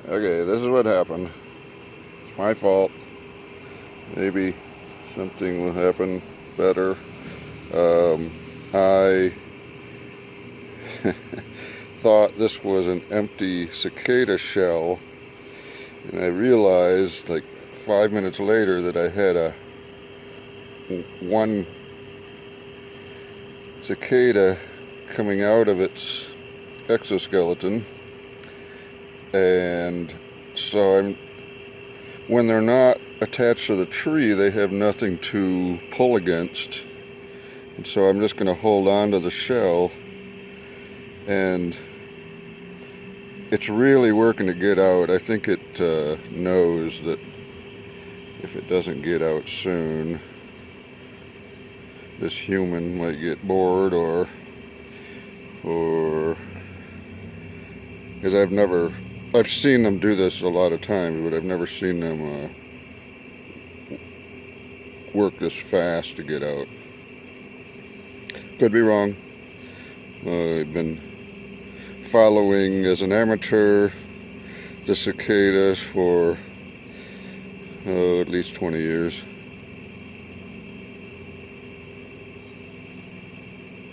Okay, this is what happened. It's my fault. Maybe something will happen better. I thought this was an empty cicada shell, and I realized like 5 minutes later that I had one cicada coming out of its exoskeleton, and so when they're not attached to the tree, they have nothing to pull against, and so I'm just going to hold on to the shell, and it's really working to get out. I think it knows that if it doesn't get out soon, this human might get bored, or because I've seen them do this a lot of times, but I've never seen them work this fast to get out. Could be wrong. I've been following as an amateur the cicadas for at least 20 years.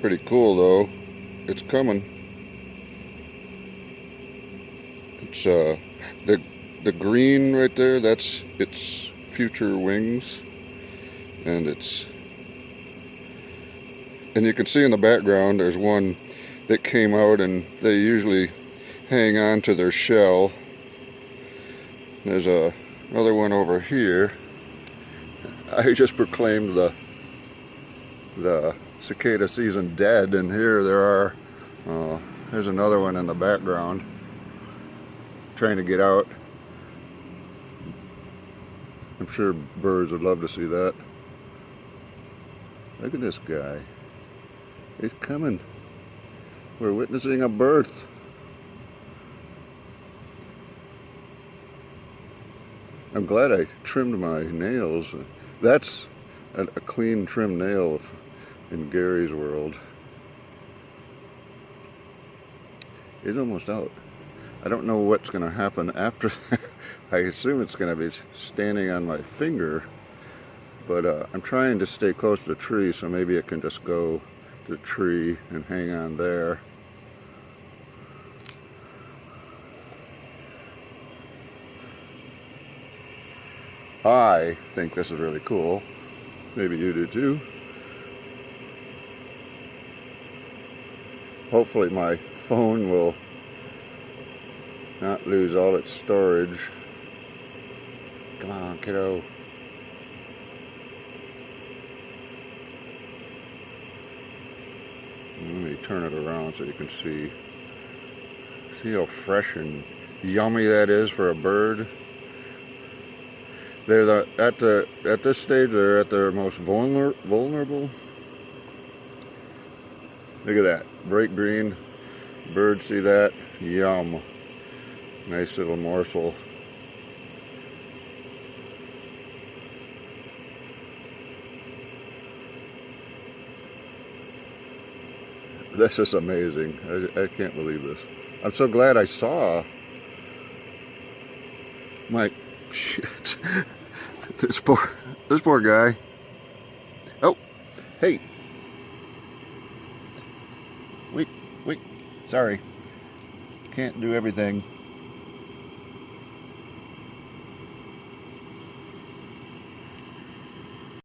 Pretty cool though. It's coming. It's the green right there, that's its future wings, and you can see in the background there's one that came out, and they usually hang on to their shell. There's another one over here. I just proclaimed the cicada season dead, and here there are there's another one in the background trying to get out. I'm sure birds would love to see that. Look at this guy. He's coming. We're witnessing a birth. I'm glad I trimmed my nails. That's a clean trimmed nail in Gary's world. It's almost out. I don't know what's going to happen after that. I assume it's going to be standing on my finger, but I'm trying to stay close to the tree, so maybe it can just go to the tree and hang on there. I think this is really cool. Maybe you do too. Hopefully my phone will not lose all its storage. Come on, kiddo. Let me turn it around so you can see how fresh and yummy that is for a bird. They're at this stage, they're at their most vulnerable. Look at that, bright green. Birds see that, yum. Nice little morsel. This is amazing. I can't believe this. I'm so glad I saw. My shit. This poor guy. Oh, hey. Wait. Sorry. Can't do everything.